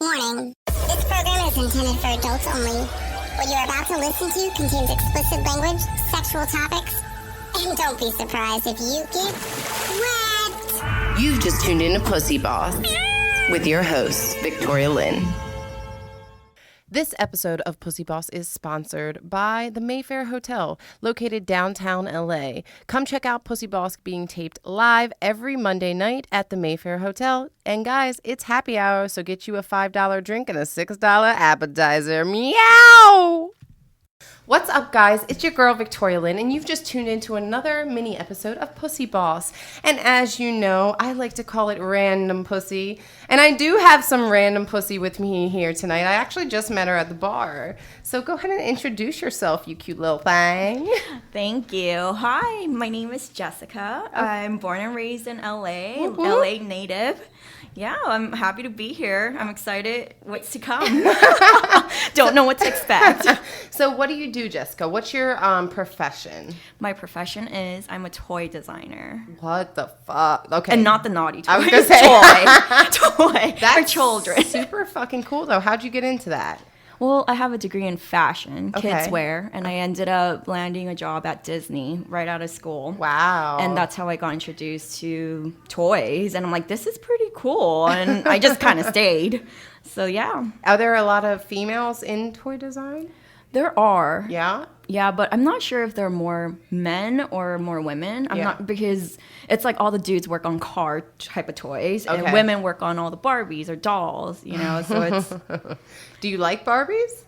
Warning. This program is intended for adults only. What you are about to listen to contains explicit language, sexual topics, and don't be surprised if you get wet. You've just tuned in to PooseBoss with your host, Victoria Lynn. This episode of PooseBoss is sponsored by the Mayfair Hotel, located downtown LA. Come check out PooseBoss being taped live every Monday night at the Mayfair Hotel. And guys, it's happy hour, so get you a $5 drink and a $6 appetizer. Meow! What's up, guys? It's your girl, Victoria Lynn, and you've just tuned into another mini episode of PooseBoss. And as you know, I like to call it Random Pussy. And I do have some random pussy with me here tonight. I actually just met her at the bar. So go ahead and introduce yourself, you cute little thing. Thank you. Hi, my name is Jessica. I'm born and raised in LA, Woo-hoo. LA native. Yeah, I'm happy to be here. I'm excited what's to come. Don't know what to expect. So what do you do, Jessica? What's your profession? My profession is I'm a toy designer. What the fuck? Okay. And not the naughty toy. I was going to say. Toy. That's for children. Super fucking cool, though. How'd you get into that? Well, I have a degree in fashion, Okay. kids wear, and I ended up landing a job at Disney right out of school. Wow. And that's how I got introduced to toys. And I'm like, this is pretty cool. And I just kind of stayed. So, yeah. Are there a lot of females in toy design? There are. Yeah? Yeah, but I'm not sure if there are more men or more women. I'm not, because it's like all the dudes work on car type of toys. Okay. And women work on all the Barbies or dolls, you know. So it's... Do you like Barbies?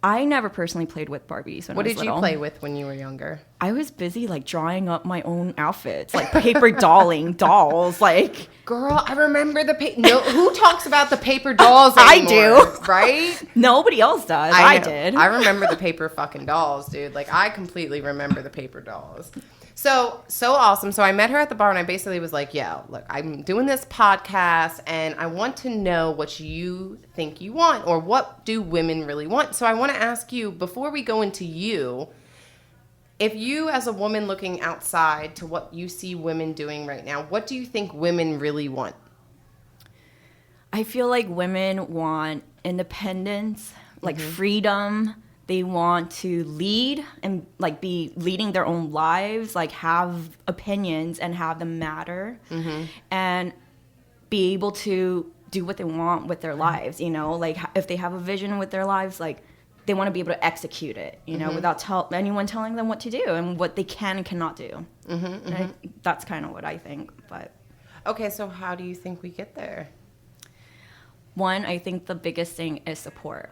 I never personally played with Barbies when I was What did you little. play with when you were younger? I was busy like drawing up my own outfits, like paper dolling dolls, like. Girl, I remember no, who talks about the paper dolls I anymore? do. Right? Nobody else does. I did. I remember the paper fucking dolls, dude. Like, I completely remember the paper dolls. So awesome. So I met her at the bar, and I basically was like, yo, look, I'm doing this podcast, and I want to know what you think you want, or what do women really want? So I want to ask you, before we go into you, if you, as a woman looking outside to what you see women doing right now, what do you think women really want? I feel like women want independence, like freedom. They want to lead and like be leading their own lives, like have opinions and have them matter, and be able to do what they want with their lives. You know, like if they have a vision with their lives, like they want to be able to execute it. You know, without anyone telling them what to do and what they can and cannot do. And that's kind of what I think. But Okay, so how do you think we get there? one, I think the biggest thing is support,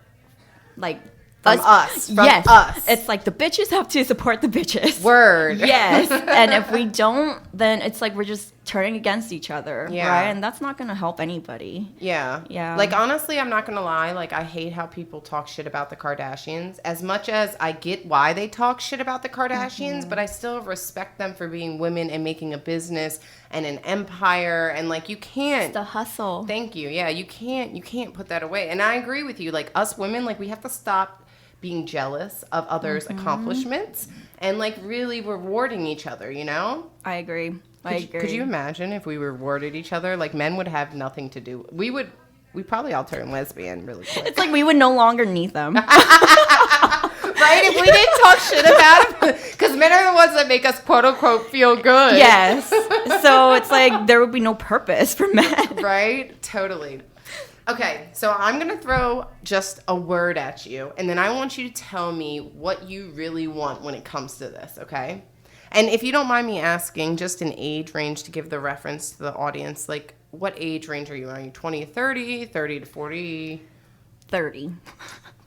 like. From us. Yes. Us. It's like the bitches have to support the bitches. Word. Yes. And if we don't, then it's like we're just turning against each other. Yeah. Right? And that's not going to help anybody. Yeah. Yeah. Like, honestly, I'm not going to lie. Like, I hate how people talk shit about the Kardashians. As much as I get why they talk shit about the Kardashians, but I still respect them for being women and making a business and an empire. And, like, you can't. It's the hustle. Thank you. Yeah, you can't put that away. And I agree with you. Like, us women, like, we have to stop being jealous of others' accomplishments and, like, really rewarding each other, you know? I agree. I agree. Could you imagine if we rewarded each other? Like, men would have nothing to do. We'd probably all turn lesbian really quick. It's like we would no longer need them. Right? If we didn't talk shit about them. Because men are the ones that make us, quote unquote, feel good. Yes. So it's like there would be no purpose for men. Right? Totally. Okay, so I'm going to throw just a word at you, and then I want you to tell me what you really want when it comes to this, okay? And if you don't mind me asking, just an age range to give the reference to the audience, like, what age range are you? Are you 20 to 30, 30 to 40? 30.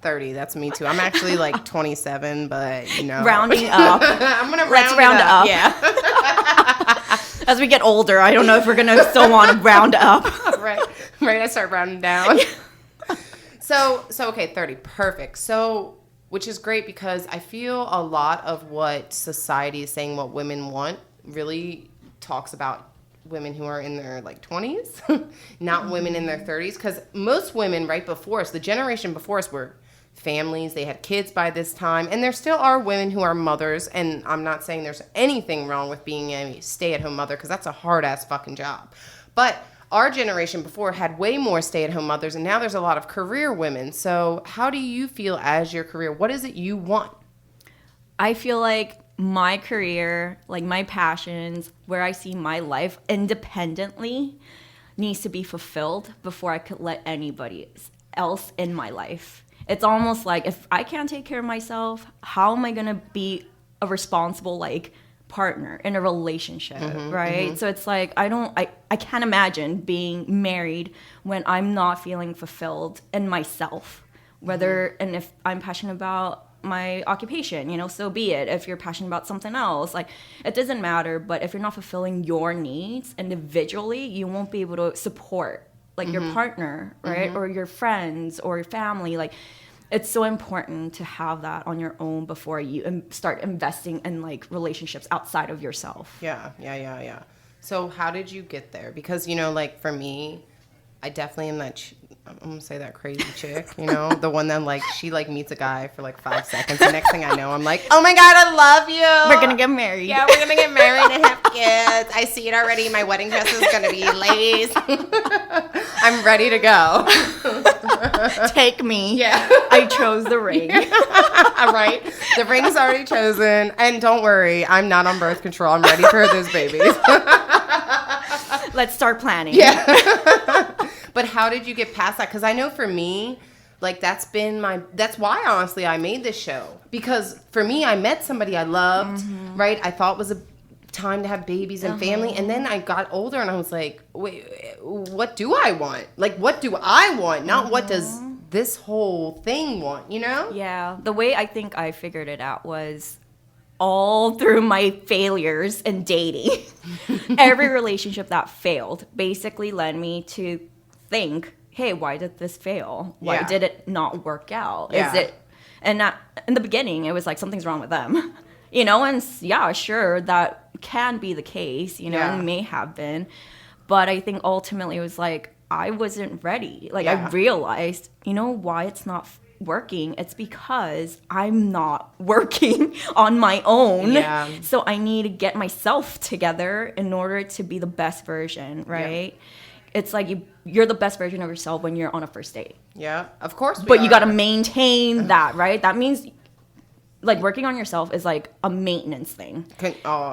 30, that's me too. I'm actually like 27, but, you know. Rounding up. I'm going to Let's round up. Yeah. As we get older, I don't know if we're going to still want to round up. Right, I start rounding down. So okay, 30, perfect. So, which is great because I feel a lot of what society is saying what women want really talks about women who are in their like 20s, not women in their 30s. Because most women right before us, the generation before us, were families. They had kids by this time. And there still are women who are mothers. And I'm not saying there's anything wrong with being a stay-at-home mother because that's a hard-ass fucking job. But our generation before had way more stay-at-home mothers, and now there's a lot of career women. So how do you feel as your career? What is it you want? I feel like my career, like my passions, where I see my life independently needs to be fulfilled before I could let anybody else in my life. It's almost like if I can't take care of myself, how am I going to be a responsible like partner in a relationship, right? So it's like I can't imagine being married when I'm not feeling fulfilled in myself. Whether and if I'm passionate about my occupation, you know, so be it. If you're passionate about something else, like it doesn't matter, but if you're not fulfilling your needs individually, you won't be able to support like your partner, right? Or your friends or your family. Like it's so important to have that on your own before you start investing in like relationships outside of yourself. Yeah. So how did you get there? Because, you know, like for me, I definitely am that, I'm going to say that crazy chick, you know, the one that like, she like meets a guy for like 5 seconds. The next thing I know, I'm like, oh my God, I love you. We're going to get married. Yeah, we're going to get married and have kids. I see it already. My wedding dress is going to be lace. I'm ready to go. Take me. Yeah. I chose the ring. Right. The ring is already chosen. And don't worry, I'm not on birth control. I'm ready for those babies. Let's start planning. Yeah. But how did you get past that? Because I know for me, like that's why honestly I made this show. Because for me, I met somebody I loved, right? I thought was a time to have babies and family. And then I got older and I was like, wait, what do I want? Like, what do I want? Not what does this whole thing want, you know? Yeah. The way I think I figured it out was all through my failures in dating. Every relationship that failed basically led me to think, hey, why did this fail? Why did it not work out? Yeah. Is it, and not, in the beginning, it was like something's wrong with them, you know, and yeah, sure, that can be the case, you know, and may have been, but I think ultimately it was like, I wasn't ready. Like I realized, you know why it's not working? It's because I'm not working on my own. Yeah. So I need to get myself together in order to be the best version, right? Yeah. It's like you're the best version of yourself when you're on a first date. Yeah, of course. But you got to maintain that, right? That means like working on yourself is like a maintenance thing.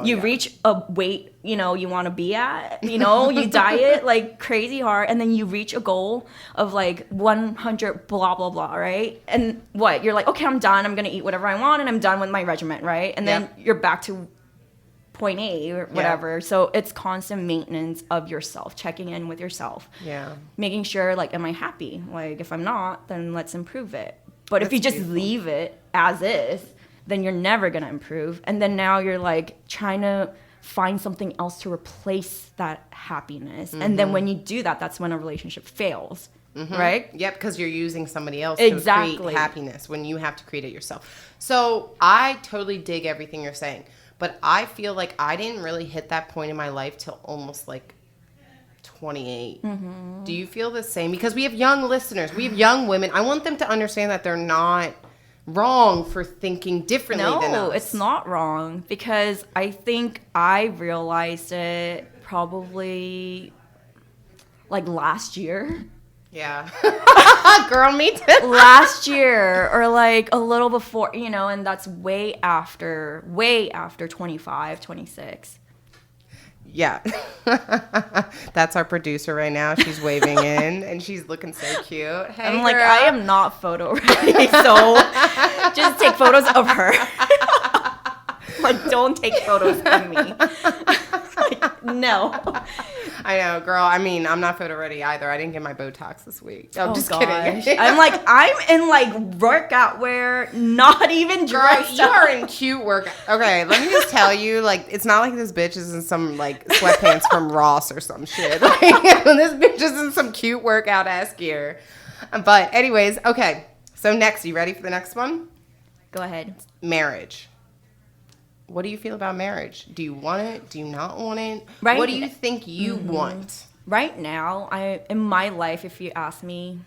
You reach a weight, you know, you want to be at, you know, you diet like crazy hard and then you reach a goal of like 100 blah, blah, blah, right? And what? You're like, okay, I'm done. I'm going to eat whatever I want and I'm done with my regimen, right? And then you're back to point A or whatever. Yeah. So it's constant maintenance of yourself, checking in with yourself. Yeah. Making sure like, am I happy? Like if I'm not, then let's improve it. But if you just leave it as is, then you're never going to improve. And then now you're like trying to find something else to replace that happiness. And then when you do that, that's when a relationship fails. Right? Yep, because you're using somebody else to create happiness when you have to create it yourself. So I totally dig everything you're saying. But I feel like I didn't really hit that point in my life till almost like 28. Do you feel the same? Because we have young listeners. We have young women. I want them to understand that they're not wrong for thinking differently than us. No, it's not wrong. Because I think I realized it probably like last year. Yeah. Girl, me too. Last year or like a little before, you know, and that's way after 25, 26. Yeah. That's our producer right now. She's waving in and she's looking so cute. Hey, I'm like, I am not photo ready, so just take photos of her. Like, don't take photos of me. Like, no. I know, girl. I mean, I'm not photo ready either. I didn't get my Botox this week. I'm just kidding. I'm like, I'm in like workout wear, not even dressed. Girl, you are in cute workout. Okay, let me just tell you, like, it's not like this bitch is in some like sweatpants from Ross or some shit. Like, this bitch is in some cute workout ass gear. But anyways, okay. So next, you ready for the next one? Go ahead. Marriage. What do you feel about marriage? Do you want it? Do you not want it? Right. What do you think you want? Right now, in my life, if you ask me,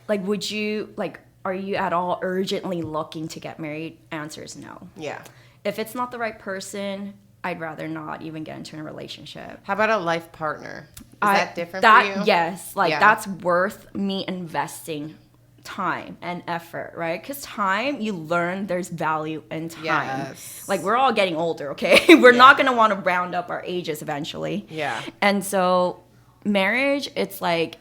like, would you, like, are you at all urgently looking to get married? Answer is no. Yeah. If it's not the right person, I'd rather not even get into a relationship. How about a life partner? Is that different for you? Yes. Like, that's worth me investing time and effort, right? Because time, you learn there's value in time. Yes. Like, we're all getting older, okay? We're not going to want to round up our ages eventually. Yeah. And so marriage, it's like,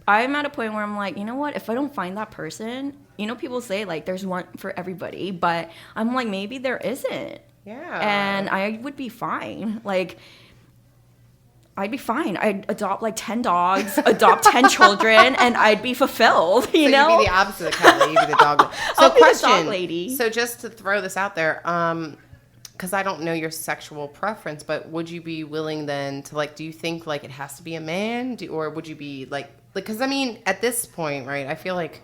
I'm at a point where I'm like, you know what? If I don't find that person, you know, people say, like, there's one for everybody. But I'm like, maybe there isn't. Yeah. And I would be fine. Like, I'd be fine. I'd adopt like 10 dogs, adopt 10 children, and I'd be fulfilled, you know? You'd be the opposite of Kelly. You'd be the dog lady. So I'll be question, the dog lady. So just to throw this out there, because I don't know your sexual preference, but would you be willing then to, like, do you think, like, it has to be a man? Or would you be, like, because, I mean, at this point, right, I feel like,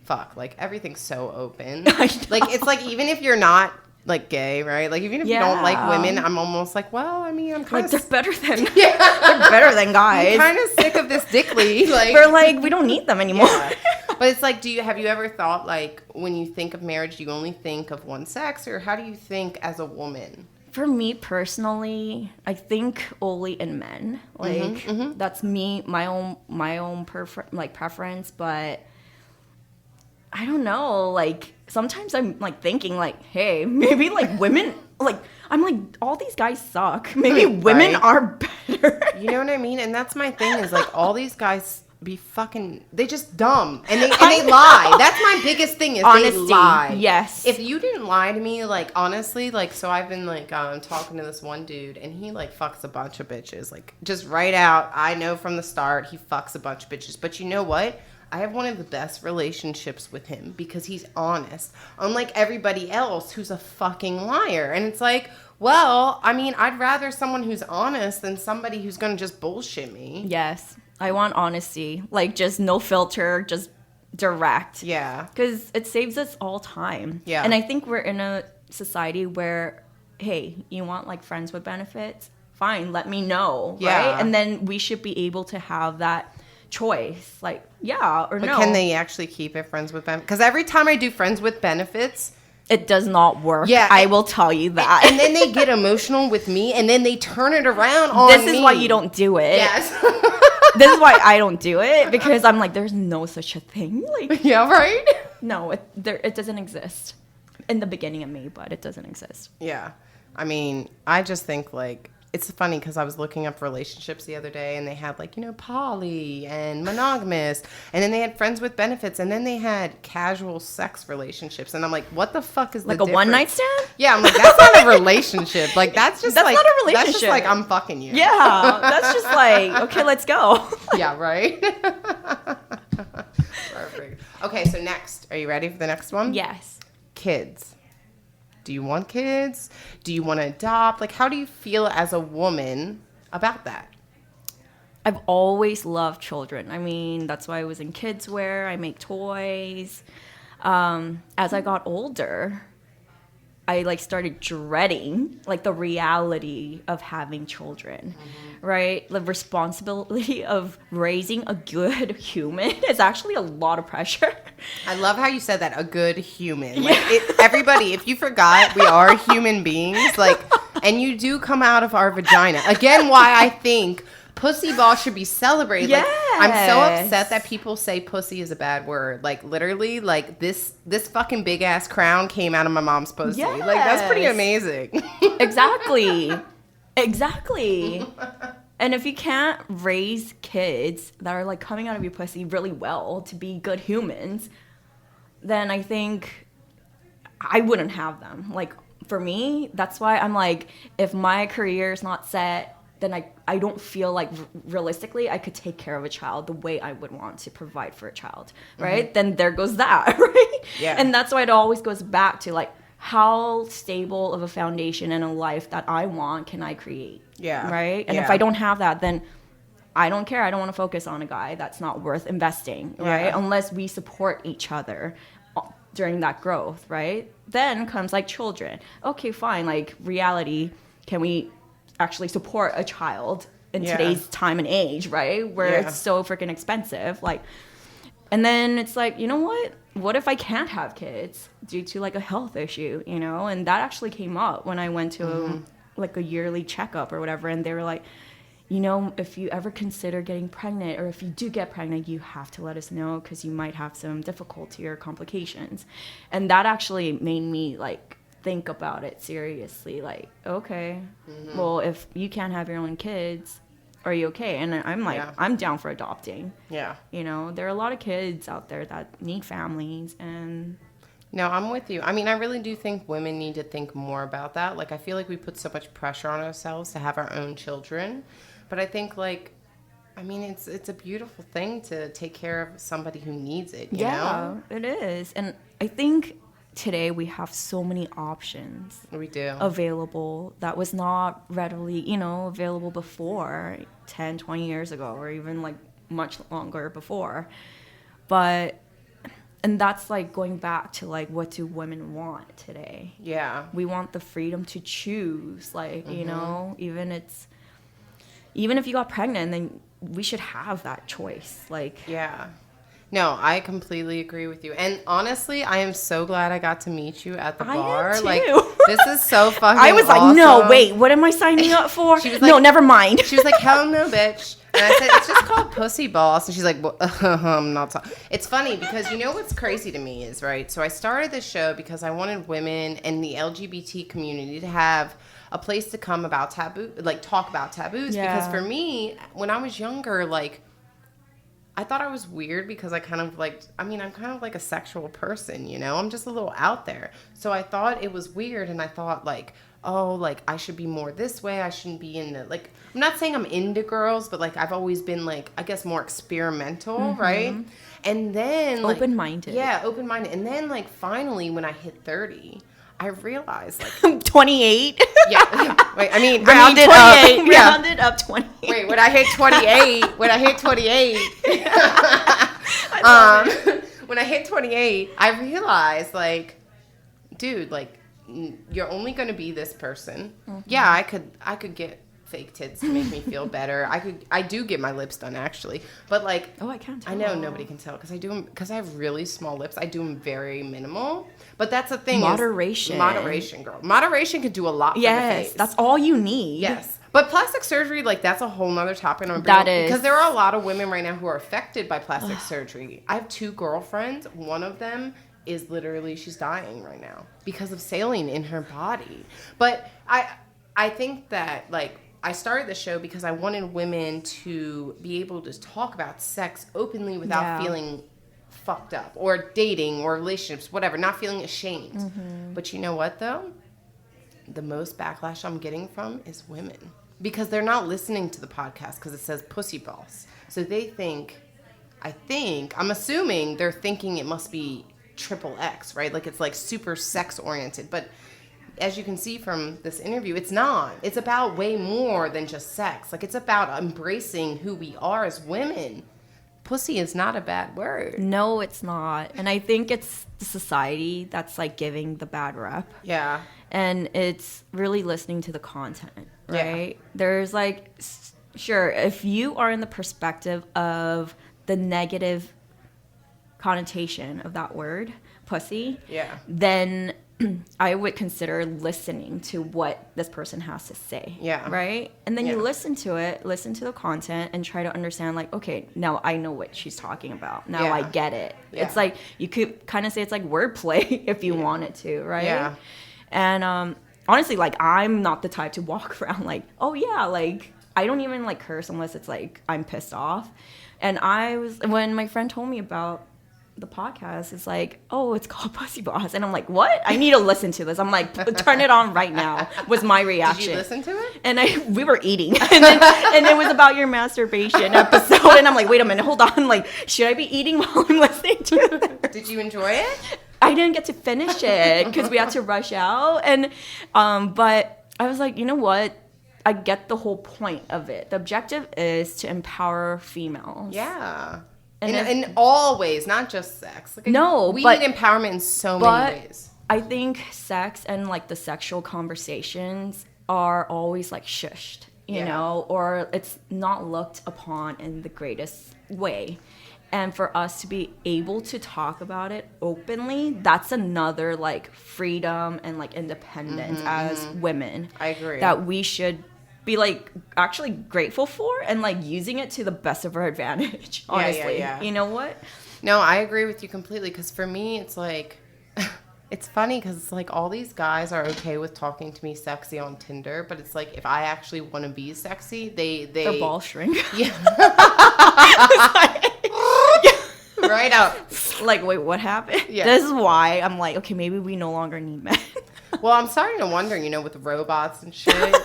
fuck, like, everything's so open. Like, it's like, even if you're not, like, gay, right? Like, even if you don't like women, I'm almost like, well, I mean, I'm kind of... Like, they're better than... They're better than guys. I'm kind of sick of this dickly. Like, we're like, we don't need them anymore. Yeah. But it's like, have you ever thought, like, when you think of marriage, do you only think of one sex? Or how do you think as a woman? For me personally, I think only in men. Like, that's me, my own preference, but... I don't know, like, sometimes I'm, like, thinking, like, hey, maybe, like, women, like, I'm like, all these guys suck. Maybe women are better. You know what I mean? And that's my thing is, like, all these guys be fucking, they just dumb. And they lie. That's my biggest thing is honesty, they lie. Yes. If you didn't lie to me, like, honestly, like, so I've been, like, talking to this one dude, and he, like, fucks a bunch of bitches. Like, just right out, I know from the start, he fucks a bunch of bitches. But you know what? I have one of the best relationships with him because he's honest. Unlike everybody else who's a fucking liar. And it's like, well, I mean, I'd rather someone who's honest than somebody who's going to just bullshit me. Yes. I want honesty. Like, just no filter, just direct. Yeah. Because it saves us all time. Yeah. And I think we're in a society where, hey, you want, like, friends with benefits? Fine, let me know, right? And then we should be able to have that choice, like, yeah or no. But can they actually keep it friends with benefits? Because every time I do friends with benefits, it does not work. Yeah, I will tell you that. And then they get emotional with me, and then they turn it around on me. This is why you don't do it. Yes. This is why I don't do it, because I'm like, there's no such a thing. Like, yeah, right? No, it doesn't exist. In the beginning of me, but it doesn't exist. Yeah. I mean, I just think, like, it's funny because I was looking up relationships the other day, and they had, like, you know, poly and monogamous, and then they had friends with benefits, and then they had casual sex relationships, and I'm like, what the fuck is like the a difference? One night stand? Yeah, I'm like, that's not a relationship. Like, that's just that's like not a relationship. That's just like I'm fucking you. Yeah, that's just like, okay, let's go. Yeah, right. Perfect. Okay, so next, are you ready for the next one? Yes. Kids. Do you want kids? Do you want to adopt? Like, how do you feel as a woman about that? I've always loved children. I mean, that's why I was in kids wear. I make toys. As I got older, I, like, started dreading, like, the reality of having children, right? The responsibility of raising a good human is actually a lot of pressure. I love how you said that, a good human. Like, everybody, if you forgot, we are human beings, like, and you do come out of our vagina. Again, why I think PooseBoss should be celebrated. Yes. Like, I'm so upset that people say pussy is a bad word. Like, literally, like, this fucking big ass crown came out of my mom's pussy. Yes. Like, that's pretty amazing. Exactly. And if you can't raise kids that are, like, coming out of your pussy really well to be good humans, then I think I wouldn't have them. Like, for me, that's why I'm like, if my career is not set, then I don't feel like realistically I could take care of a child the way I would want to provide for a child, right? Then there goes that, right? Yeah. And that's why it always goes back to, like, how stable of a foundation and a life that I want can I create? Yeah. Right? And if I don't have that, then I don't care. I don't want to focus on a guy that's not worth investing, right? Yeah. Unless we support each other during that growth, right? Then comes, like, children. Okay, fine. Like, reality, can we actually support a child in today's time and age, right? Where it's so freaking expensive. Like, and then it's like, you know what if I can't have kids due to, like, a health issue, you know? And that actually came up when I went to like a yearly checkup or whatever, and they were like, you know, if you ever consider getting pregnant, or if you do get pregnant, you have to let us know because you might have some difficulty or complications. And that actually made me like think about it seriously. Like, okay, well, if you can't have your own kids, are you okay? And I'm like, I'm down for adopting. Yeah. You know, there are a lot of kids out there that need families, and... No, I'm with you. I mean, I really do think women need to think more about that. Like, I feel like we put so much pressure on ourselves to have our own children. But I think, like, I mean, it's a beautiful thing to take care of somebody who needs it, you know? It is. And I think today we have so many options. We do. Available that was not readily, you know, available before 10, 20 years ago, or even, like, much longer before. But... And that's, like, going back to, like, what do women want today? Yeah. We want the freedom to choose, like, you know, even if you got pregnant, then we should have that choice, like. Yeah. No, I completely agree with you. And honestly, I am so glad I got to meet you at the bar. I am too. Like, this is so fucking I was like, awesome. no, wait, what am I signing up for? She was like, no, never mind. She was like, hell no, bitch. And I said, it's just called PooseBoss. And she's like, well, I'm not talking. It's funny because you know what's crazy to me is, right? So I started this show because I wanted women and the LGBT community to have a place to come about taboo, like talk about taboos. Yeah. Because for me, when I was younger, like, I thought I was weird because I kind of like, I mean, I'm kind of like a sexual person, you know? I'm just a little out there. So I thought it was weird, and I thought like, oh, like I should be more this way. I shouldn't be into, like, I'm not saying I'm into girls, but like I've always been like, I guess more experimental, right? And then like, open-minded. Yeah, open-minded. And then like finally when I hit 30, I realized like 28. Yeah. Wait, I mean rounded 28. Up. Yeah. Rounded up 28. Wait, when I hit 28, when I hit 28, I realized like, dude, like you're only going to be this person. Yeah, I could get fake tits to make me feel better. I do get my lips done actually, but like, oh, I can't tell. I know nobody can tell because I have really small lips. I do them very minimal, but that's the thing. Moderation, girl. Moderation could do a lot. Yes, for the face. That's all you need. Yes, but plastic surgery, like that's a whole nother topic. That is because there are a lot of women right now who are affected by plastic surgery. I have 2 girlfriends. One of them is literally, she's dying right now because of saline in her body. But I think that like, I started the show because I wanted women to be able to talk about sex openly without feeling fucked up, or dating or relationships, whatever, not feeling ashamed. But you know what though? The most backlash I'm getting from is women, because they're not listening to the podcast because it says PooseBoss. So they think, I'm assuming they're thinking it must be XXX, right? Like it's like super sex oriented, but as you can see from this interview, it's not. It's about way more than just sex. Like, it's about embracing who we are as women. Pussy is not a bad word. No, it's not. And I think it's the society that's, like, giving the bad rep. Yeah. And it's really listening to the content, right? Yeah. There's, like, sure, if you are in the perspective of the negative connotation of that word, pussy, then I would consider listening to what this person has to say. Yeah. Right? And then you listen to it, listen to the content, and try to understand, like, okay, now I know what she's talking about. Now I get it. Yeah. It's like, you could kind of say it's like wordplay if you wanted to, right? Yeah. And honestly, like, I'm not the type to walk around like, oh, yeah, like, I don't even, like, curse unless it's, like, I'm pissed off. And when my friend told me about the podcast, is like, oh, it's called PooseBoss, and I'm like, what? I need to listen to this. I'm like, turn it on right now. Was my reaction. Did you listen to it? And we were eating, and it was about your masturbation episode, and I'm like, wait a minute, hold on, like, should I be eating while I'm listening to it? Did you enjoy it? I didn't get to finish it because we had to rush out, and but I was like, you know what? I get the whole point of it. The objective is to empower females. Yeah. In all ways, not just sex. Like, we need empowerment in so many ways. I think sex and, like, the sexual conversations are always, like, shushed, you know, or it's not looked upon in the greatest way. And for us to be able to talk about it openly, that's another like freedom and like independence as women. I agree. That we should be like actually grateful for and like using it to the best of our advantage, honestly. Yeah. You know what? No, I agree with you completely, because for me, it's like, it's funny because it's like all these guys are okay with talking to me sexy on Tinder, but it's like if I actually want to be sexy, Their ball shrink. Yeah. Right up. Like, wait, what happened? Yeah. This is why I'm like, okay, maybe we no longer need men. Well, I'm starting to wonder, with robots and shit.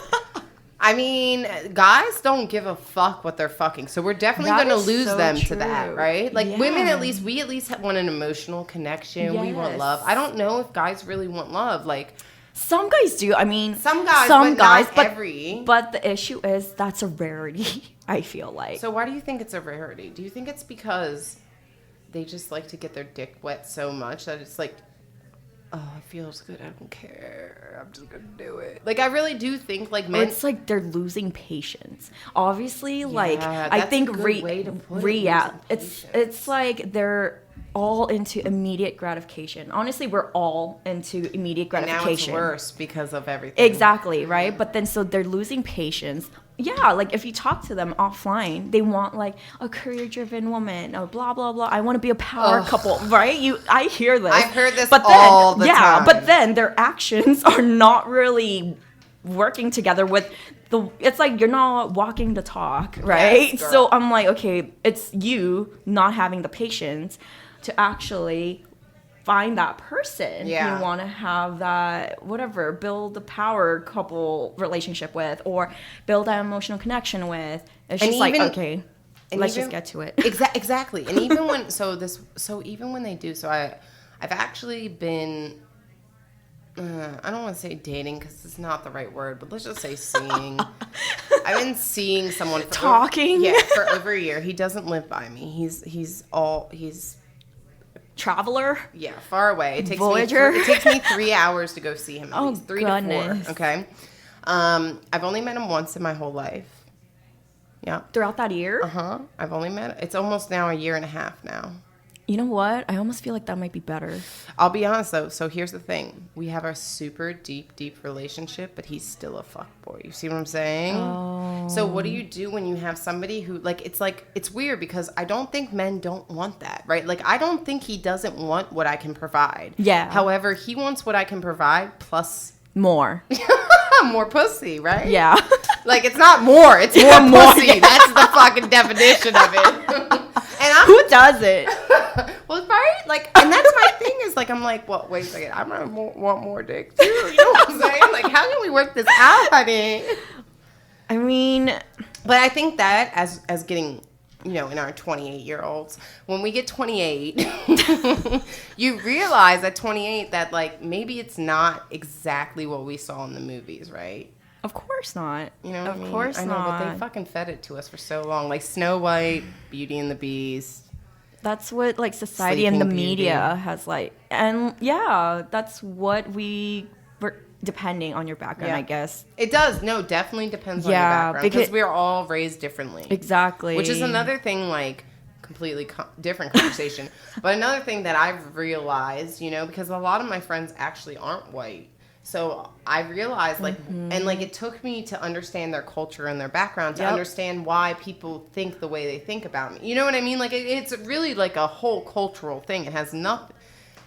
I mean, guys don't give a fuck what they're fucking, so we're definitely going to lose them to that, right? Like, women, we at least want an emotional connection. Yes. We want love. I don't know if guys really want love. Like, some guys do. I mean, some guys, not every. But the issue is that's a rarity, I feel like. So why do you think it's a rarity? Do you think it's because they just like to get their dick wet so much that it's like, oh, it feels good, I don't care, I'm just gonna do it? Like, I really do think, like, men... It's like they're losing patience. Obviously, yeah, like, I think it's like they're all into immediate gratification. Honestly, we're all into immediate gratification. And now it's worse because of everything. Exactly, right? But then, so they're losing patience. Yeah, like if you talk to them offline, they want like a career-driven woman, or blah blah blah. I want to be a power couple, right? I hear this. I've heard this all the time. Yeah, but then their actions are not really working together with the. It's like you're not walking the talk, right? Yes, so I'm like, okay, it's you not having the patience to actually find that person you want to have that build the power couple relationship with, or build that emotional connection with. It's just like, okay, let's just get to it. Exactly. And even when even when they do, I've actually been I don't want to say dating because it's not the right word, but let's just say seeing. I've been seeing someone for for over a year. He doesn't live by me. He's traveler. Yeah, far away. It takes Voyager. it takes me 3 hours to go see him. At least 3 goodness. to 4. Okay. I've only met him once in my whole life. Yeah. Throughout that year? I've only met. It's almost now a year and a half now. You know what? I almost feel like that might be better. I'll be honest though. So here's the thing: we have a super deep relationship, but he's still a fuckboy. You see what I'm saying? Oh. So what do you do when you have somebody who it's weird because I don't think men don't want that, right? Like I don't think he doesn't want what I can provide. Yeah. However, he wants what I can provide plus more. More pussy, right? Yeah. Like it's not more; it's more pussy. Yeah. That's the fucking definition of it. Who does it? Well, right? Like, and that's my thing is like, I'm like, well, wait a second, I'm gonna want more dick too. You know what I'm saying? Like, how can we work this out, honey? I mean, but I think that as getting, in our 28-year-olds, when we get 28, you realize at 28 that like maybe it's not exactly what we saw in the movies, right? Of course not. You know what I mean? Of course not. I know, but they fucking fed it to us for so long. Like Snow White, Beauty and the Beast. That's what like society and the media has like, and yeah, that's what we're depending on your background, I guess. It does. No, definitely depends on your background because we're all raised differently. Exactly. Which is another thing, like completely different conversation. But another thing that I've realized, because a lot of my friends actually aren't white. So I realized, like, and like it took me to understand their culture and their background to understand why people think the way they think about me. You know what I mean? Like, it's really like a whole cultural thing. It has nothing.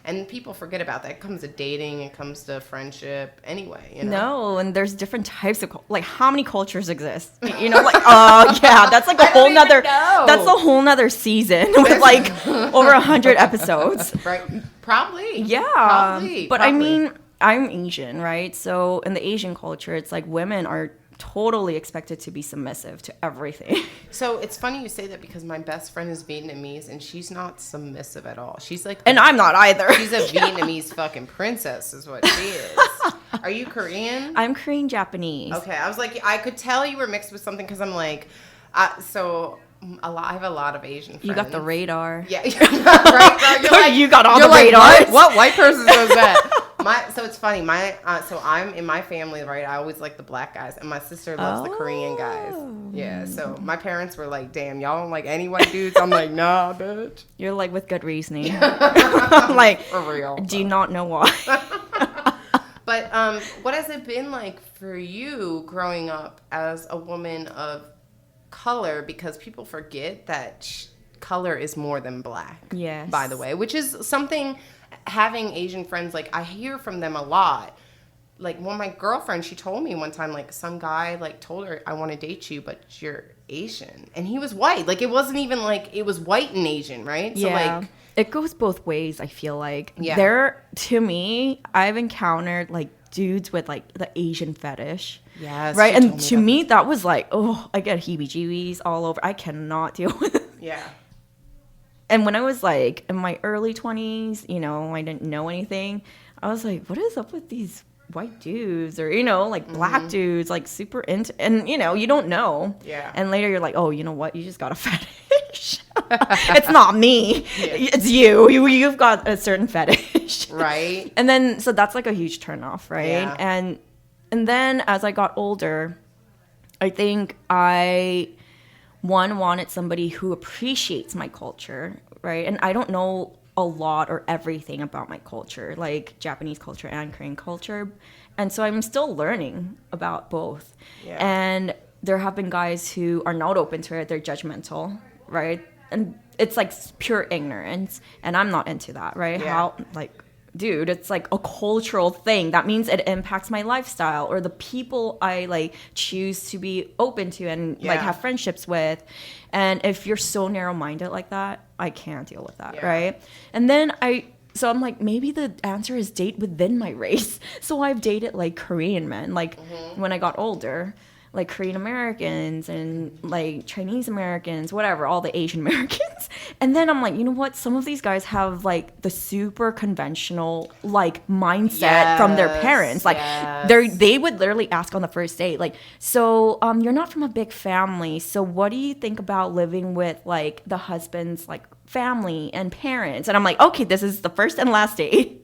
And people forget about that. It comes to dating. It comes to friendship. Anyway, No, and there's different types of like how many cultures exist? Like that's like a whole nother. That's a whole nother season with like over 100 episodes. Right? Probably. Yeah. Probably. I mean, I'm Asian, right? So in the Asian culture, it's like women are totally expected to be submissive to everything. So it's funny you say that because my best friend is Vietnamese and she's not submissive at all. She's like, and I'm not either. She's a Vietnamese fucking princess, is what she is. Are you Korean? I'm Korean Japanese. Okay, I was like, I could tell you were mixed with something because I'm like, I have a lot of Asian friends. You got the radar. Yeah, right. You got all the radar. What white person does that? So it's funny. So I'm in my family, right? I always like the black guys, and my sister loves the Korean guys. Yeah. So my parents were like, "Damn, y'all don't like any white dudes." I'm like, "Nah, bitch." You're like with good reasoning. Like, for real. Do you not know why? But what has it been like for you growing up as a woman of color? Because people forget that color is more than black. Yes. By the way, which is something, having Asian friends, like I hear from them a lot. Like one of my girlfriends, she told me one time, like some guy like told her, "I want to date you, but you're Asian," and he was white. Like it wasn't even like it was white and Asian, right? So like it goes both ways. I feel like to me, I've encountered like dudes with like the Asian fetish. Yes. Right. And to me, that was like, oh, I get heebie-jeebies all over. I cannot deal with it. Yeah. And when I was like in my early 20s, you know, I didn't know anything. I was like, what is up with these white dudes, or, you know, like black dudes, like super into, and, you know, you don't know. Yeah. And later you're like, oh, you know what? You just got a fetish. It's not me. Yeah. It's you. You've got a certain fetish. Right. And then, so that's like a huge turnoff, right? Yeah. And then as I got older, I think I wanted somebody who appreciates my culture, right? And I don't know a lot or everything about my culture, like Japanese culture and Korean culture. And so I'm still learning about both. Yeah. And there have been guys who are not open to it. They're judgmental, right? And it's like pure ignorance. And I'm not into that, right? Yeah. How, like, dude, it's like a cultural thing. That means it impacts my lifestyle or the people I like choose to be open to and like have friendships with. And if you're so narrow-minded like that, I can't deal with that, right? And then so I'm like, maybe the answer is date within my race. So I've dated like Korean men, like when I got older, like Korean Americans and like Chinese Americans, whatever, all the Asian Americans. And then I'm like, you know what? Some of these guys have like the super conventional like mindset from their parents. Like they would literally ask on the first date, like, so you're not from a big family. So what do you think about living with like the husband's like family and parents? And I'm like, okay, this is the first and last date.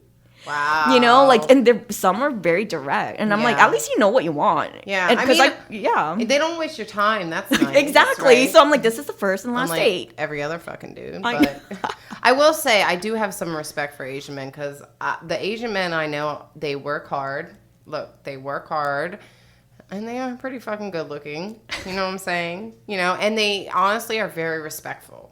Wow. You know, like, and some are very direct. And I'm like, at least you know what you want. Yeah. And they don't waste your time. That's nice. Exactly. Right? So I'm like, this is the first and last date. Every other fucking dude. But I will say, I do have some respect for Asian men because the Asian men I know, they work hard. Look, they work hard. And they are pretty fucking good looking. You know what I'm saying? You know, and they honestly are very respectful.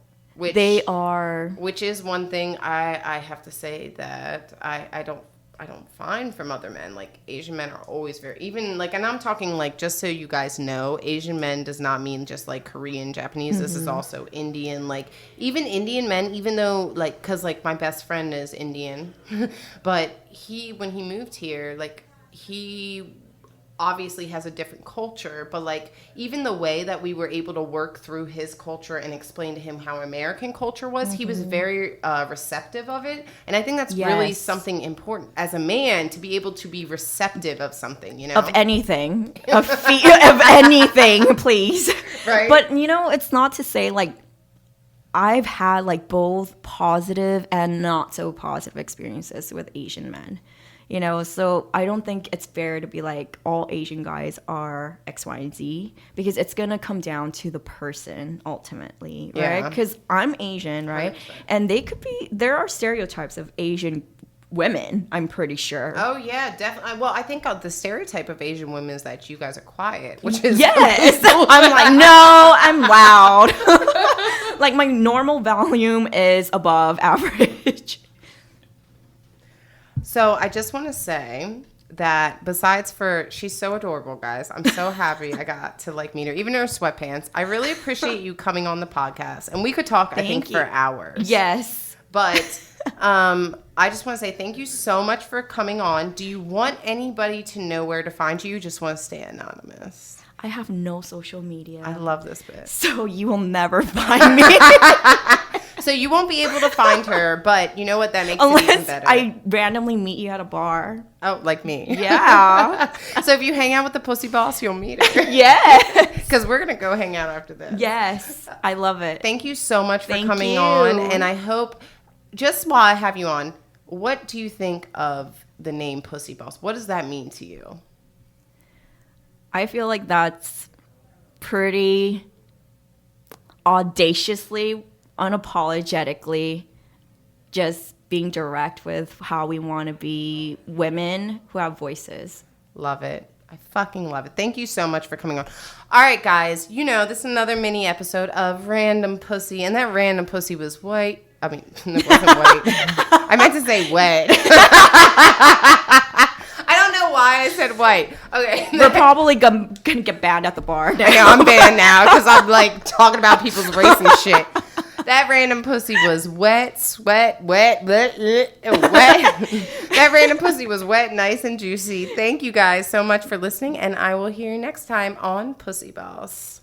They are. Which is one thing I have to say that I don't find from other men. Like, Asian men are always very, even, like, and I'm talking, like, just so you guys know, Asian men does not mean just, like, Korean, Japanese. Mm-hmm. This is also Indian. Like, even Indian men, even though, like, because, like, my best friend is Indian. But when he moved here, like, he obviously has a different culture, but like even the way that we were able to work through his culture and explain to him how American culture was, he was very receptive of it. And I think that's really something important as a man, to be able to be receptive of something, you know, of anything, of anything, please. Right. But you know, it's not to say like I've had like both positive and not so positive experiences with Asian men. You know, so I don't think it's fair to be like all Asian guys are X, Y, and Z, because it's going to come down to the person ultimately, right? Because I'm Asian, right? 100%. And there are stereotypes of Asian women, I'm pretty sure. Oh, yeah, definitely. Well, I think the stereotype of Asian women is that you guys are quiet, which is... Yes! I'm like, no, I'm loud. Like, my normal volume is above average. So I just want to say that she's so adorable, guys. I'm so happy I got to like meet her, even in her sweatpants. I really appreciate you coming on the podcast, and we could talk, I think, for hours. Yes. But I just want to say thank you so much for coming on. Do you want anybody to know where to find you? You just want to stay anonymous? I have no social media. I love this bit. So you will never find me. So you won't be able to find her, but you know what? That makes it even better. I randomly meet you at a bar. Oh, like me. Yeah. So if you hang out with the Pussy Boss, you'll meet her. Yes. Because we're going to go hang out after this. Yes. I love it. Thank you so much for coming on. And I hope, just while I have you on, what do you think of the name Pussy Boss? What does that mean to you? I feel like that's pretty audaciously, unapologetically, just being direct with how we want to be women who have voices. Love it. I fucking love it. Thank you so much for coming on. All right, guys. You know, this is another mini episode of Random Pussy, and that random pussy was white. I mean, it wasn't white. I meant to say wet. I don't know why I said white. Okay. We're probably gonna get banned at the bar now. I know, I'm banned now because I'm like talking about people's race and shit. That random pussy was wet. That random pussy was wet, nice, and juicy. Thank you guys so much for listening, and I will hear you next time on Pussy Boss.